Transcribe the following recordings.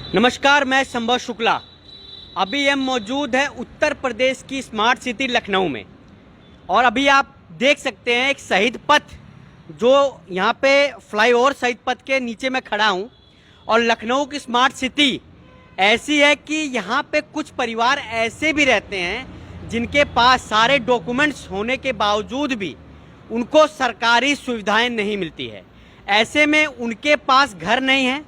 नमस्कार, मैं संभव शुक्ला। अभी हम मौजूद हैं उत्तर प्रदेश की स्मार्ट सिटी लखनऊ में और अभी आप देख सकते हैं एक शहीद पथ जो यहाँ पे फ्लाईओवर शहीद पथ के नीचे मैं खड़ा हूँ। और लखनऊ की स्मार्ट सिटी ऐसी है कि यहाँ पे कुछ परिवार ऐसे भी रहते हैं जिनके पास सारे डॉक्यूमेंट्स होने के बावजूद भी उनको सरकारी सुविधाएं नहीं मिलती है। ऐसे में उनके पास घर नहीं है,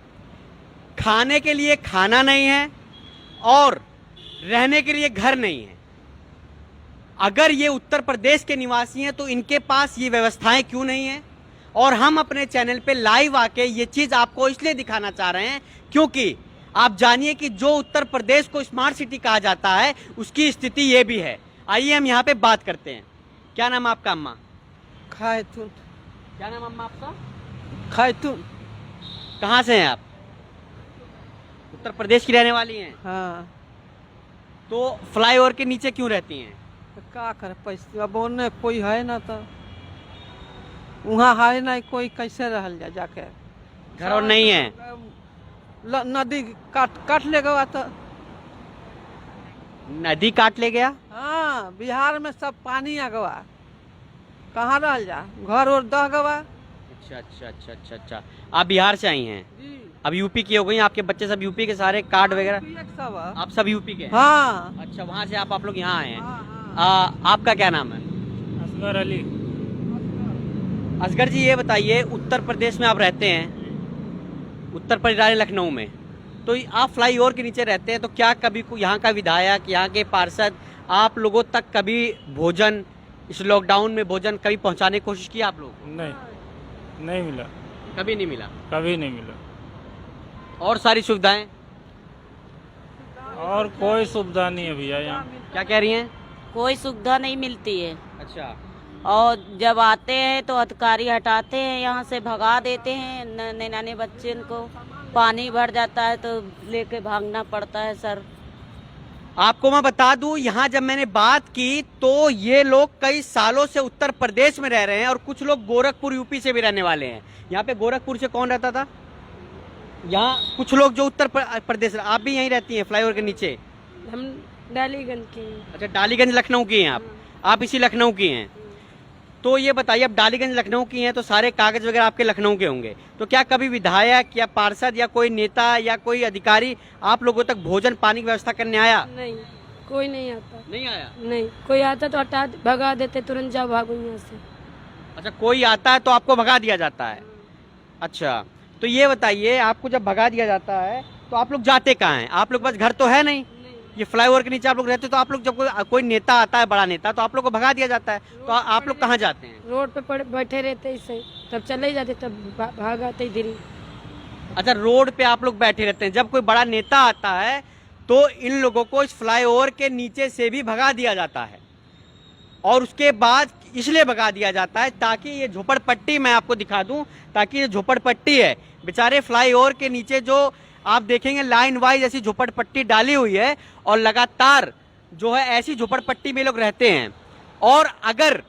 खाने के लिए खाना नहीं है और रहने के लिए घर नहीं है। अगर ये उत्तर प्रदेश के निवासी हैं तो इनके पास ये व्यवस्थाएं क्यों नहीं हैं? और हम अपने चैनल पे लाइव आके ये चीज़ आपको इसलिए दिखाना चाह रहे हैं क्योंकि आप जानिए कि जो उत्तर प्रदेश को स्मार्ट सिटी कहा जाता है उसकी स्थिति ये भी है। आइए हम यहाँ पे बात करते हैं। क्या नाम आपका अम्मा? खायतुन। क्या नाम अम्मा आपका? खायतुन। कहाँ से हैं आप? उत्तर प्रदेश की रहने वाली हैं? हाँ। तो फ्लाईओवर के नीचे क्यों रहती हैं? तो का करे, पैसे अब ओने कोई है ना, तो वहाँ है ना कोई, कैसे रहल जा जाके? घर और नहीं है? नदी काट लेगा तो। नदी काट ले गया? हाँ, बिहार में सब पानी आ गवा, कहाँ रहल जा, घर और दह गवा। अच्छा अच्छा अच्छा अच्छा अच्छा। आप बिहार से आई हैं? जी। अब यूपी की हो गई, आपके बच्चे सब यूपी के, सारे कार्ड वगैरह सब है। आप सब यूपी के हैं? हाँ। अच्छा, वहाँ से आप लोग यहाँ आए हैं। हाँ। आपका क्या नाम है? असगर अली। असगर जी, ये बताइए उत्तर प्रदेश में आप रहते हैं, उत्तर प्रदेश लखनऊ में, तो आप फ्लाईओवर के नीचे रहते हैं, तो क्या कभी यहाँ का विधायक, यहाँ के पार्षद आप लोगों तक कभी भोजन, इस लॉकडाउन में भोजन कभी पहुँचाने की कोशिश की आप लोग? नहीं मिला। कभी नहीं मिला? कभी नहीं मिला। और सारी सुविधाएं? और कोई सुविधा नहीं है भैया यहाँ। क्या कह रही हैं? कोई सुविधा नहीं मिलती है। अच्छा। और जब आते हैं तो अधिकारी हटाते हैं, यहाँ से भगा देते हैं। नन्हे नन्हे बच्चे को पानी भर जाता है तो लेके भागना पड़ता है सर। आपको मैं बता दूं, यहाँ जब मैंने बात की तो ये लोग कई सालों से उत्तर प्रदेश में रह रहे हैं और कुछ लोग गोरखपुर यूपी से भी रहने वाले हैं। यहाँ पे गोरखपुर से कौन रहता था? यहाँ कुछ लोग जो उत्तर प्रदेश, आप भी यहीं रहती हैं फ्लाईओवर के नीचे? हम डालीगंज के हैं। अच्छा, डालीगंज लखनऊ की हैं आप इसी लखनऊ की हैं। तो ये बताइए, अब डालीगंज लखनऊ की हैं तो सारे कागज वगैरह आपके लखनऊ के होंगे, तो क्या कभी विधायक या पार्षद या कोई नेता या कोई अधिकारी आप लोगों तक भोजन पानी की व्यवस्था करने आया? नहीं, कोई नहीं आता। नहीं आया? नहीं, कोई आता तो हटा भगा देते, तुरंत जाओ भागो यहाँ से। अच्छा, कोई आता है तो आपको भगा दिया जाता है? अच्छा, तो ये बताइए, आपको जब भगा दिया जाता है तो आप लोग जाते कहाँ हैं? आप लोग पास घर तो है नहीं, ये फ्लाईओवर के नीचे आप लोग रहते, तो आप लोग जब कोई नेता आता है, बड़ा नेता, तो आप लोग को भगा दिया जाता है, तो आप लोग कहाँ जाते हैं? रोड पे बैठे रहते ऐसे, तब चले ही जाते, तब भाग आते इधर ही। अच्छा, रोड पे आप लोग बैठे रहते हैं। जब कोई बड़ा नेता आता है तो इन लोगों को इस फ्लाईओवर के नीचे से भी भगा दिया जाता है, और उसके बाद इसलिए भगा दिया जाता है ताकि ये झोपड़पट्टी, मैं आपको दिखा दूं, ताकि ये झोपड़पट्टी है, बेचारे फ्लाईओवर के नीचे जो आप देखेंगे लाइन वाइज ऐसी झोपड़पट्टी डाली हुई है और लगातार जो है ऐसी झोपड़पट्टी में लोग रहते हैं। और अगर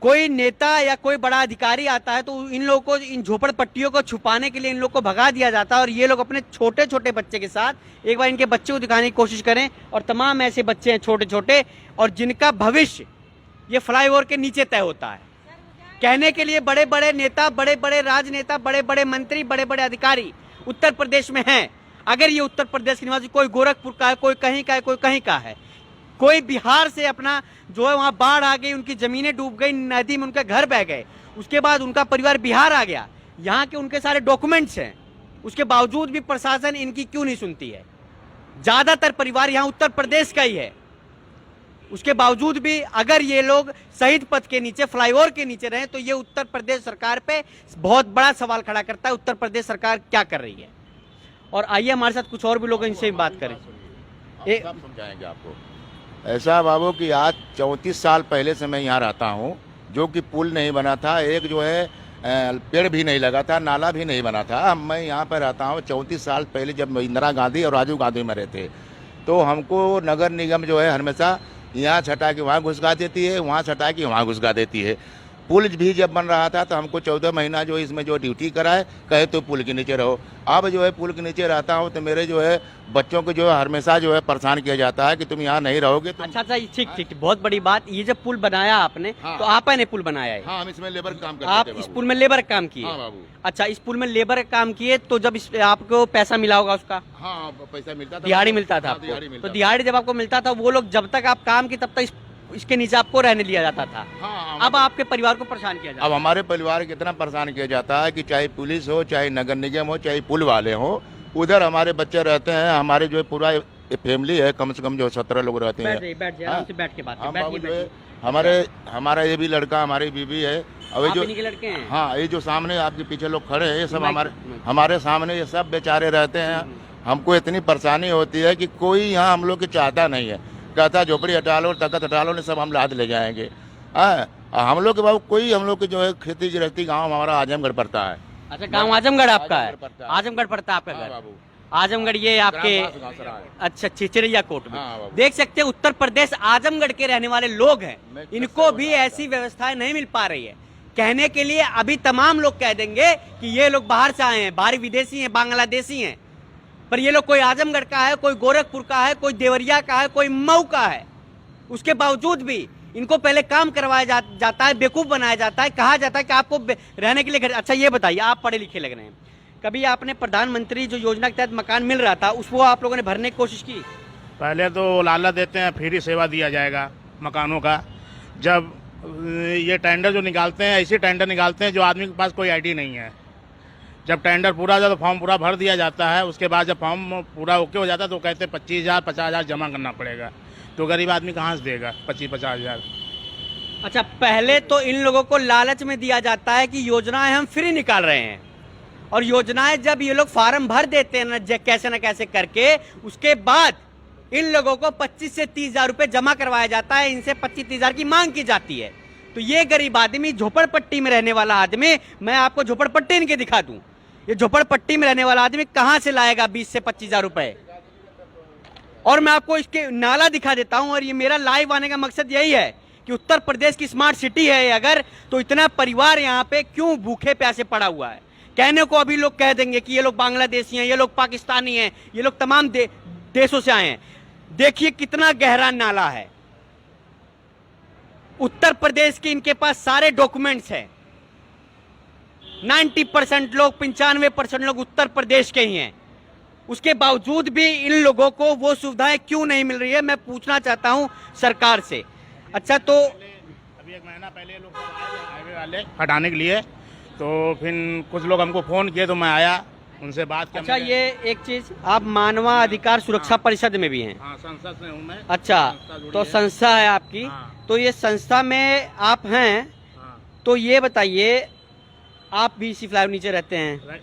कोई नेता या कोई बड़ा अधिकारी आता है तो इन लोगों को, इन झोपड़पट्टियों को छुपाने के लिए इन लोग को भगा दिया जाता है, और ये लोग अपने छोटे छोटे बच्चे के साथ, एक बार इनके बच्चे को दिखाने की कोशिश करें, और तमाम ऐसे बच्चे हैं छोटे छोटे और जिनका भविष्य ये फ्लाईओवर के नीचे तय होता है। कहने के लिए बड़े बड़े नेता, बड़े बड़े राजनेता, बड़े बड़े मंत्री, बड़े बड़े अधिकारी उत्तर प्रदेश में हैं। अगर ये उत्तर प्रदेश के निवासी, कोई गोरखपुर का है, कोई कहीं का है, कोई कहीं का है, कोई बिहार से अपना जो है वहाँ बाढ़ आ गई, उनकी जमीनें डूब गई, नदी में उनके घर बह गए, उसके बाद उनका परिवार बिहार आ गया, यहाँ के उनके सारे डॉक्यूमेंट्स हैं, उसके बावजूद भी प्रशासन इनकी क्यों नहीं सुनती है? ज्यादातर परिवार यहाँ उत्तर प्रदेश का ही है, उसके बावजूद भी अगर ये लोग शहीद पथ के नीचे, फ्लाईओवर के नीचे रहे तो ये उत्तर प्रदेश सरकार पे बहुत बड़ा सवाल खड़ा करता है, उत्तर प्रदेश सरकार क्या कर रही है। और आइए हमारे साथ कुछ और भी लोग इनसे बात करें। सब समझाएंगे आपको। ऐसा बाबू कि आज 34 साल पहले से मैं यहाँ रहता हूँ, जो कि पुल नहीं बना था, एक जो है पेड़ भी नहीं लगा था, नाला भी नहीं बना था। मैं यहाँ पर रहता हूँ 34 साल पहले, जब इंदिरा गांधी और राजीव गांधी में रहते, तो हमको नगर निगम जो है हमेशा यहाँ छटा के वहाँ घुसका देती है, वहाँ छटा के वहाँ घुसका देती है। पुल भी जब बन रहा था तो हमको 14 महीना जो इसमें जो ड्यूटी कराए, कहे तो पुल के नीचे रहो। अब जो है पुल के नीचे रहता हूँ तो मेरे जो है बच्चों को जो है हमेशा जो है परेशान किया जाता है कि तुम यहाँ नहीं रहोगे। अच्छा अच्छा, ठीक ठीक, बहुत बड़ी बात। ये जब पुल बनाया आपने, हाँ। तो आप ने पुल बनाया है? हाँ, हम इसमें लेबर काम करते आप थे इस बाबू। पुल में लेबर का काम किए? हाँ बाबू। अच्छा, इस पुल में लेबर का काम किए तो जब इस आपको पैसा मिला होगा उसका? हाँ, पैसा मिलता था, दिहाड़ी मिलता था हाँ, आपको? दिहाड़ी मिलता तो दिहाड़ी जब आपको मिलता था, वो लोग जब तक आप काम की तब तक इसके नीचे आपको रहने दिया जाता था। हाँ, अब आपके परिवार को परेशान किया जाता अब हमारे परिवार को इतना परेशान किया जाता है कि चाहे पुलिस हो, चाहे नगर निगम हो, चाहे पुल वाले हो, उधर हमारे बच्चे रहते हैं। हमारे जो पूरा फैमिली है, कम से कम जो 17 लोग रहते हैं। बैठ जाइए, आराम से बैठ के बात हम करें, बाबू जो है बैठिए। हमारा ये भी लड़का, हमारी बीवी है। और ये आप जो इन्हीं के लड़के हैं? हाँ, ये जो सामने आपके पीछे लोग खड़े हैं, ये सब माइक- हमारे सामने ये सब बेचारे रहते हैं। हमको इतनी परेशानी होती है कि कोई यहाँ हम लोग की चाहता नहीं है, कहता झोपड़ी हटा लो, तख्त हटा लो, नहीं सब हम लाद ले जाएंगे। हम लोग के बाबू कोई, हम लोग की जो है खेती गृहस्थी गाँव हमारा आजमगढ़ पड़ता है। अच्छा, गाँव आजमगढ़ आपका है? आजमगढ़ पड़ता है। आजमगढ़ पड़ता है आपका हाँ घर? बाबू, आजमगढ़ ये आपके, ग्राम पास घासरा है। अच्छा, चिचिरिया कोट में। हाँ बाबू। देख सकते हैं उत्तर प्रदेश आजमगढ़ के रहने वाले लोग हैं, मैं इनको भी ऐसी व्यवस्थाएं नहीं मिल पा रही है। कहने के लिए अभी तमाम लोग कह देंगे कि ये लोग बाहर से आए हैं, बाहरी विदेशी हैं, बांग्लादेशी हैं, पर ये लोग कोई आजमगढ़ का है, कोई गोरखपुर का है, कोई देवरिया का है, कोई मऊ का है। उसके बावजूद भी इनको पहले काम करवाया जाता है, बेवकूफ बनाया जाता है, कहा जाता है कि आपको रहने के लिए घर। अच्छा ये बताइए, आप पढ़े लिखे लग रहे हैं, कभी आपने प्रधानमंत्री जो योजना के तहत मकान मिल रहा था उसको आप लोगों ने भरने की कोशिश की? पहले तो लालच देते हैं, फ्री सेवा दिया जाएगा मकानों का। जब ये टेंडर जो निकालते हैं, ऐसे टेंडर निकालते हैं जो आदमी के पास कोई आईडी नहीं है। जब टेंडर पूरा हो जाता है तो फॉर्म पूरा भर दिया जाता है। उसके बाद जब फॉर्म पूरा ओके हो जाता है तो कहते हैं 25,000 50,000 जमा करना पड़ेगा। तो गरीब आदमी कहाँ से देगा 25-50,000? अच्छा, पहले तो इन लोगों को लालच में दिया जाता है कि योजनाएं हम फ्री निकाल रहे हैं, और योजनाएं जब ये लोग फार्म भर देते हैं ना कैसे न कैसे करके, उसके बाद इन लोगों को 25 से 30,000 रुपए जमा करवाया जाता है, इनसे 25-30,000 की मांग की जाती है। तो ये गरीब आदमी, झोपड़पट्टी में रहने वाला आदमी, मैं आपको झोपड़पट्टी इनके दिखा दूं, ये झोपड़पट्टी में रहने वाला आदमी कहां से लाएगा 20 से 25,000 रुपए? और मैं आपको इसके नाला दिखा देता हूं। और ये मेरा लाइव आने का मकसद यही है कि उत्तर प्रदेश की स्मार्ट सिटी है अगर, तो इतना परिवार यहाँ पे क्यों भूखे प्यासे पड़ा हुआ है? कहने को अभी लोग कह देंगे कि ये लोग बांग्लादेशी हैं, ये लोग पाकिस्तानी हैं, ये लोग तमाम देशों से आए हैं। देखिए कितना गहरा नाला है। उत्तर प्रदेश के इनके पास सारे डॉक्यूमेंट्स हैं। 90% लोग, 95% लोग उत्तर प्रदेश के ही हैं। उसके बावजूद भी इन लोगों को वो सुविधाएं क्यों नहीं मिल रही है, मैं पूछना चाहता हूं सरकार से। अच्छा, तो अभी 1 महीना पहले लोग हाईवे वाले हटाने के लिए, तो फिर कुछ लोग हमको फ़ोन किए तो मैं आया, उनसे बात की। अच्छा, ये एक चीज, आप मानवा अधिकार सुरक्षा परिषद में भी हैं? हाँ, संसद से हूँ मैं। अच्छा, संस्था जुड़ी तो है। संस्था है आपकी। हाँ। तो ये संस्था में आप हैं, हाँ। तो ये बताइए, आप भी इसी फ्लाईओवर नीचे रहते हैं?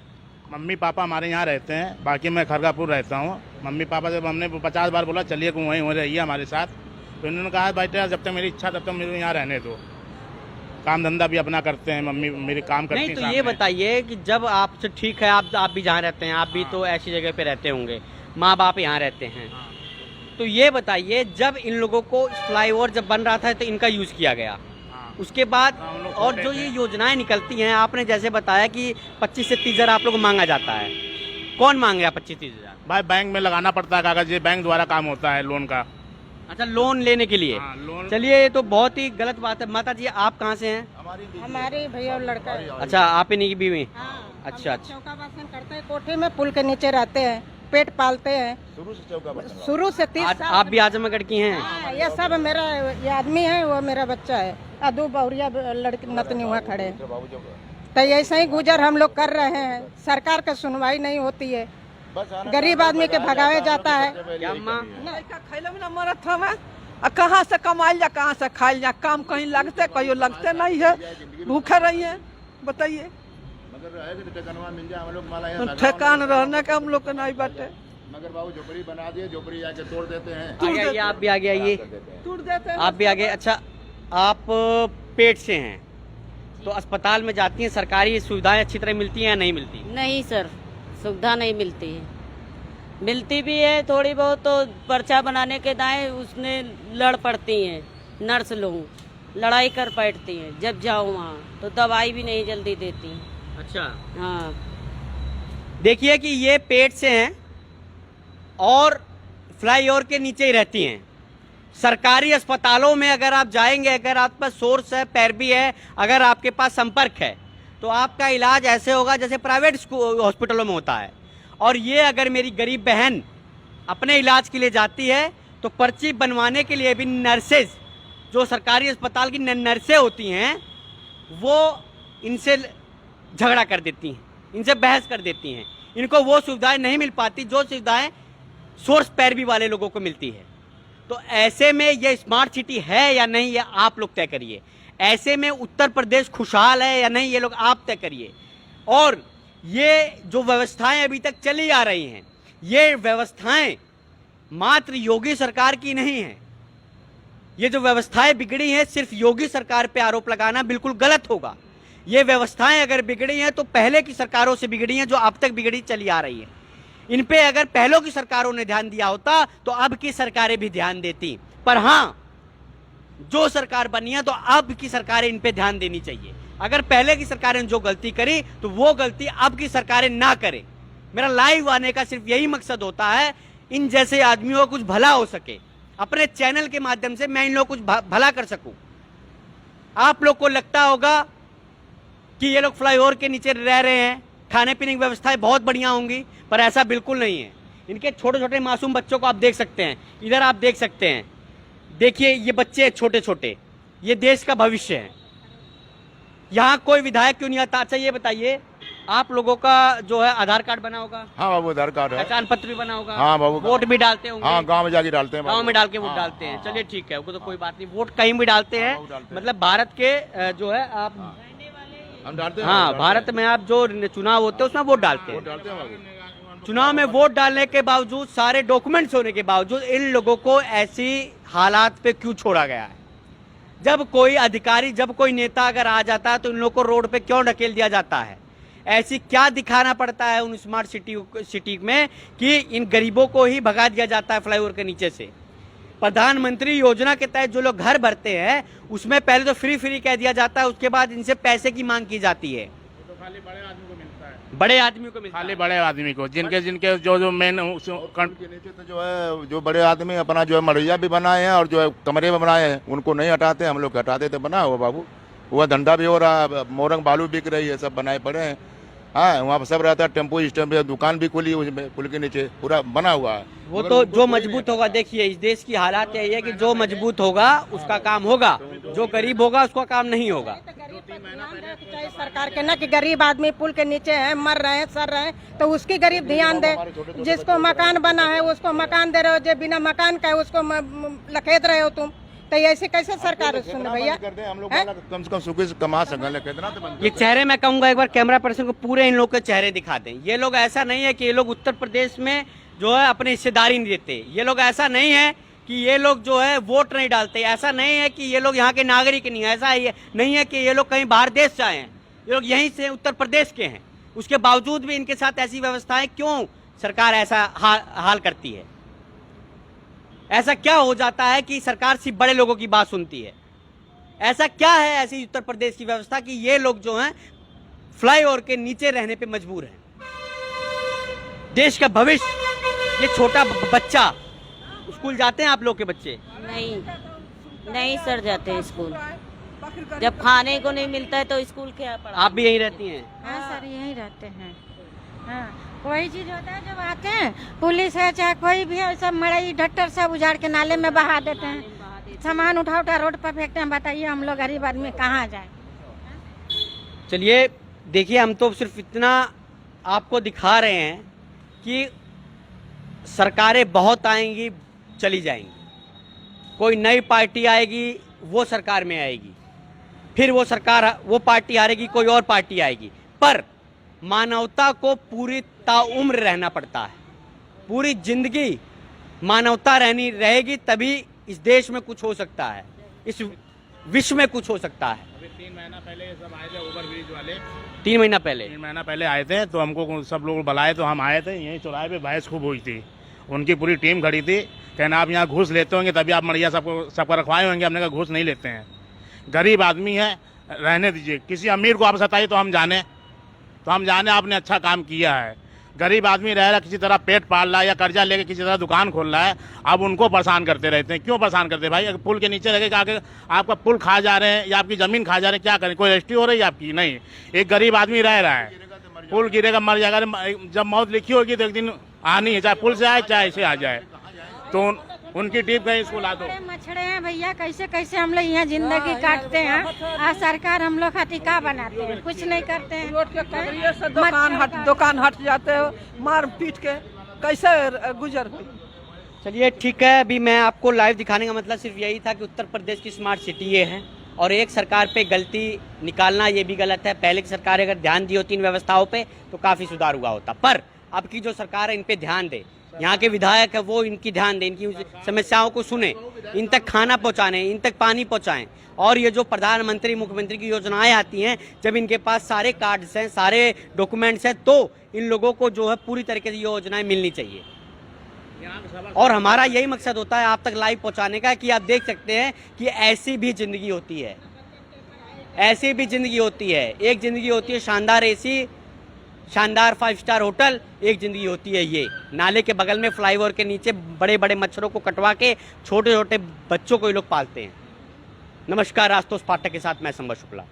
मम्मी पापा हमारे यहाँ रहते हैं, बाकी मैं खरगापुर रहता हूँ। मम्मी पापा जब हमने 50 बार बोला चलिए वहीं हो रही है हमारे साथ, तो इन्होंने कहा बेटा जब तक मेरी इच्छा तब तक मेरे यहाँ रहने दो, काम धंधा भी अपना करते हैं। मम्मी मेरी काम करती नहीं, हैं तो साथ ये में। बताइए कि जब आपसे, ठीक है, आप भी जहाँ रहते हैं, आप भी तो ऐसी जगह पे रहते होंगे, माँ बाप यहाँ रहते हैं, तो ये बताइए जब इन लोगों को फ्लाईओवर जब बन रहा था तो इनका यूज किया गया, उसके बाद हाँ, हम लोग और छोटे जो थे। ये योजनाएं निकलती हैं, आपने जैसे बताया कि 25 से 30,000 आप लोग को मांगा जाता है, कौन मांगे 25-30,000? भाई बैंक में लगाना पड़ता है कागज, ये बैंक द्वारा काम होता है लोन का। अच्छा, लोन लेने के लिए? हाँ, लोन। चलिए, ये तो बहुत ही गलत बात है। माता जी, आप कहाँ से हैं? हमारे भैया और लड़का है। अच्छा, आप इन्हीं की बीवी? हाँ, अच्छा, हम लोग चौका बासन करते हैं, कोठे में पुल के नीचे रहते हैं, पेट पालते हैं शुरू से चौका बर्तन। शुरू से 30 साल। आप भी आजमगढ़ की हैं? हाँ, ये सब मेरा, ये आदमी है, वो मेरा बच्चा है, अदू बहुरिया लड़की नतनी वहाँ खड़े हैं। तो ऐसे ही गुजर हम लोग कर रहे हैं, सरकार का सुनवाई नहीं होती है, गरीब आदमी के भगाया जाता है। क्या अम्मा? खैले में ना मरत हम कहाँ से कमाइल जा, कहाँ से खाइल जा, काम कहीं लगते कहीं लगते नहीं है, भूखे रही है। बताइए, मगर रहेगा तो ठिकाना मिल जाए, हम लोग माला यहाँ लगा ठेकान हुआ है। रहने का हम लोग का नहीं बाटे। मगर बाबू झोपड़ी बना दिए, झोपड़ी आके तोड़ देते हैं, आगे आइए, आप भी आगे आइए, टूट देते हैं। आप भी आगे। अच्छा, आप पेट से हैं तो अस्पताल में जाती हैं, सरकारी सुविधाएं अच्छी तरह मिलती हैं या नहीं मिलती? नहीं सर, सुविधा नहीं मिलती है। मिलती भी है थोड़ी बहुत, तो पर्चा बनाने के दाएं उसने लड़ पड़ती हैं नर्स लोग। लड़ाई कर बैठती हैं। जब जाओ वहाँ तो दवाई भी नहीं जल्दी देती हैं। अच्छा, हाँ, देखिए कि ये पेट से हैं और फ्लाईओवर के नीचे ही रहती हैं। सरकारी अस्पतालों में अगर आप जाएंगे, अगर आपके पास सोर्स है, पैरवी है, अगर आपके पास संपर्क है, तो आपका इलाज ऐसे होगा जैसे प्राइवेट हॉस्पिटलों में होता है। और ये अगर मेरी गरीब बहन अपने इलाज के लिए जाती है तो पर्ची बनवाने के लिए भी नर्सेज, जो सरकारी अस्पताल की नर्सें होती हैं, वो इनसे झगड़ा कर देती हैं, इनसे बहस कर देती हैं। इनको वो सुविधाएं नहीं मिल पाती जो सुविधाएं सोर्स पैरवी वाले लोगों को मिलती है। तो ऐसे में ये स्मार्ट सिटी है या नहीं, ये आप लोग तय करिए। ऐसे में उत्तर प्रदेश खुशहाल है या नहीं, ये लोग आप तय करिए। और ये जो व्यवस्थाएं अभी तक चली आ रही हैं, ये व्यवस्थाएं मात्र योगी सरकार की नहीं है। ये जो व्यवस्थाएं बिगड़ी हैं, सिर्फ योगी सरकार पे आरोप लगाना बिल्कुल गलत होगा। ये व्यवस्थाएं अगर बिगड़ी हैं तो पहले की सरकारों से बिगड़ी हैं, जो अब तक बिगड़ी चली आ रही है। इन पे अगर पहलों की सरकारों ने ध्यान दिया होता तो अब की सरकारें भी ध्यान देती। पर हाँ, जो सरकार बनी है तो अब की सरकारें इन पे ध्यान देनी चाहिए। अगर पहले की सरकारें जो गलती करी तो वो गलती अब की सरकारें ना करें। मेरा लाइव आने का सिर्फ यही मकसद होता है, इन जैसे आदमियों को कुछ भला हो सके। अपने चैनल के माध्यम से मैं इन लोगों को कुछ भला कर सकूं। आप लोग को लगता होगा कि ये लोग फ्लाईओवर के नीचे रह रहे हैं, खाने पीने की व्यवस्थाएं बहुत बढ़िया होंगी, पर ऐसा बिल्कुल नहीं है। इनके छोटे छोटे मासूम बच्चों को आप देख सकते हैं, इधर आप देख सकते हैं। देखिए ये बच्चे छोटे छोटे, ये देश का भविष्य है। यहाँ कोई विधायक क्यों नहीं आता? अच्छा ये बताइए, आप लोगों का जो है आधार कार्ड बना होगा? हाँ बाबू, आधार कार्ड है। पहचान पत्र भी बना होगा? हाँ बाबू। वोट भी डालते होंगे? हाँ, गांव में जाके डालते हैं। गांव में डाल के वोट हाँ, डालते हैं। हाँ, चलिए ठीक है, वो तो कोई बात नहीं। वोट कहीं भी डालते हैं, मतलब भारत के जो है आप हम डालते हैं। हाँ, भारत में आप जो चुनाव होते हैं उसमें वोट डालते हैं। डालते हैं बाबू। चुनाव में वोट डालने के बावजूद, सारे डॉक्यूमेंट्स होने के बावजूद, इन लोगों को ऐसी हालात पे क्यों छोड़ा गया है? जब कोई अधिकारी, जब कोई नेता अगर आ जाता है तो इन लोगों को रोड पे क्यों ढकेल दिया जाता है? ऐसी क्या दिखाना पड़ता है उन स्मार्ट सिटी में कि इन गरीबों को ही भगा दिया जाता है फ्लाईओवर के नीचे से? प्रधानमंत्री योजना के तहत जो लोग घर भरते हैं उसमें पहले तो फ्री कह दिया जाता है, उसके बाद इनसे पैसे की मांग की जाती है। तो खाली बड़े आदमी को मिलता है, बड़े आदमियों को मिलता खाली है। बड़े आदमी को, जिनके जो मेन के नीचे तो जो है, जो बड़े आदमी अपना जो है मड़ैया भी बनाए हैं और जो है कमरे में बनाए हैं, उनको नहीं हटाते। हम लोग हटाते थे, बना हुआ बाबू। वह धंधा भी हो रहा, मोरंग बालू बिक रही है, सब बनाए पड़े हैं। हाँ, वहाँ पर सब रहता है, टेम्पो स्टैंड, दुकान भी खुली उसमें, पुल के नीचे पूरा बना हुआ है। वो तो जो मजबूत होगा, देखिए इस देश की हालात यही है कि जो मजबूत होगा उसका काम होगा, जो गरीब होगा उसका काम नहीं होगा। चाहिए सरकार के ना कि गरीब आदमी पुल के नीचे है, मर रहे हैं, सर रहे हैं, तो उसकी गरीब ध्यान दे। जिसको मकान बना है उसको मकान दे रहे हो, जो बिना मकान का है उसको लखेद रहे हो तुम। तो ऐसे कैसे सरकार सुन भैया? हम लोग कम से कम सुखी से कमा सकें, कितना तो बंद ये चेहरे मैं कहूंगा, एक बार कैमरा पर्सन को पूरे इन लोग के चेहरे दिखा दें। ये लोग ऐसा नहीं है कि ये लोग उत्तर प्रदेश में जो है अपनी हिस्सेदारी नहीं देते। ये लोग ऐसा नहीं है कि ये लोग जो है वोट नहीं डालते। ऐसा नहीं है कि ये लोग यहाँ के नागरिक नहीं है। ऐसा नहीं है कि ये लोग कहीं बाहर देश से आए हैं। ये लोग यहीं से उत्तर प्रदेश के हैं। उसके बावजूद भी इनके साथ ऐसी व्यवस्थाएं क्यों सरकार ऐसा हाल करती है? ऐसा क्या हो जाता है कि सरकार सिर्फ बड़े लोगों की बात सुनती है? ऐसा क्या है ऐसी उत्तर प्रदेश की व्यवस्था कि ये लोग जो हैं फ्लाईओवर के नीचे रहने पे मजबूर हैं? देश का भविष्य, ये छोटा बच्चा, स्कूल जाते हैं आप लोग के बच्चे? नहीं सर, जाते हैं स्कूल। जब खाने को नहीं मिलता है तो स्कूल क्या पढ़ा? आप भी यहीं रहती हैं? हाँ सर, यहीं रहते हैं। हाँ, कोई चीज होता है जब आते हैं, पुलिस है चाहे कोई भी है, सब मड़ई ढट्टर सब उजाड़ के नाले में बहा देते हैं। सामान उठा रोड पर फेंकते हैं। बताइए हम लोग गरीब आदमी कहाँ जाए? चलिए देखिए, हम तो सिर्फ इतना आपको दिखा रहे हैं कि सरकारें बहुत आएंगी, चली जाएंगी। कोई नई पार्टी आएगी, वो सरकार में आएगी, फिर वो पार्टी हारेगी, कोई और पार्टी आएगी। पर मानवता को पूरी ताउम्र रहना पड़ता है। पूरी जिंदगी मानवता रहेगी, तभी इस देश में कुछ हो सकता है, इस विश्व में कुछ हो सकता है। अभी 3 महीना पहले ये सब आए थे, ओवर ब्रिज वाले 3 महीना पहले आए थे, तो हमको सब लोग बुलाए, तो हम आए थे। यहीं चौराहे पे बहस खूब हुई थी। उनकी पूरी टीम खड़ी थी, कहना आप यहाँ घूस लेते होंगे तभी आप मड़िया सबका रखवाए होंगे। हमने कहा घूस नहीं लेते हैं। गरीब आदमी है, रहने दीजिए। किसी अमीर को आप सताइए तो हम जाने आपने अच्छा काम किया है। गरीब आदमी रह रहा, किसी तरह पेट पाल रहा है या कर्जा लेके किसी तरह दुकान खोल रहा है, अब उनको परेशान करते रहते हैं। क्यों परेशान करते हैं भाई? अगर पुल के नीचे रह के आके आपका पुल खा जा रहे हैं या आपकी ज़मीन खा जा रहे हैं, क्या करें? कोई रजिस्ट्री हो रही है आपकी? नहीं। एक गरीब आदमी रह रहा है, पुल गिरेगा मर जाएगा। जब मौत लिखी होगी तो एक दिन आनी है, चाहे पुल से आए चाहे ऐसे आ जाए। तो उनकी टीप कहीं इसको ला दो। मछड़े हैं भैया, कैसे कैसे हम लोग यहाँ जिंदगी काटते हैं, और सरकार हम लोग हटिका बनाते हैं, कुछ नहीं करते हैं। रोड के कमरिए से दुकान हट जाते हो, मार पीट के कैसे गुजर हुई। चलिए ठीक है, अभी मैं आपको लाइव दिखाने का मतलब सिर्फ यही था कि उत्तर प्रदेश की स्मार्ट सिटी ये है और एक सरकार पे गलती निकालना ये भी गलत है। पहले की सरकार अगर ध्यान दी होती इन व्यवस्थाओं पे तो काफ़ी सुधार हुआ होता, पर अब की जो सरकार है इन पे ध्यान दे, यहाँ के विधायक है वो इनकी ध्यान दें, इनकी समस्याओं को सुने, इन तक खाना पहुँचाने, इन तक पानी पहुँचाएं। और ये जो प्रधानमंत्री मुख्यमंत्री की योजनाएं आती हैं, जब इनके पास सारे कार्ड्स हैं, सारे डॉक्यूमेंट्स हैं, तो इन लोगों को जो है पूरी तरीके से योजनाएं मिलनी चाहिए। और हमारा यही मकसद होता है आप तक लाइव पहुंचाने का कि आप देख सकते हैं कि ऐसी भी जिंदगी होती है, ऐसी भी जिंदगी होती है। एक जिंदगी होती है शानदार एसी, शानदार 5 स्टार होटल, एक जिंदगी होती है ये नाले के बगल में फ्लाईओवर के नीचे बड़े बड़े मच्छरों को कटवा के छोटे छोटे बच्चों को ये लोग पालते हैं। नमस्कार, आशुतोष पाठक के साथ मैं संभव शुक्ला।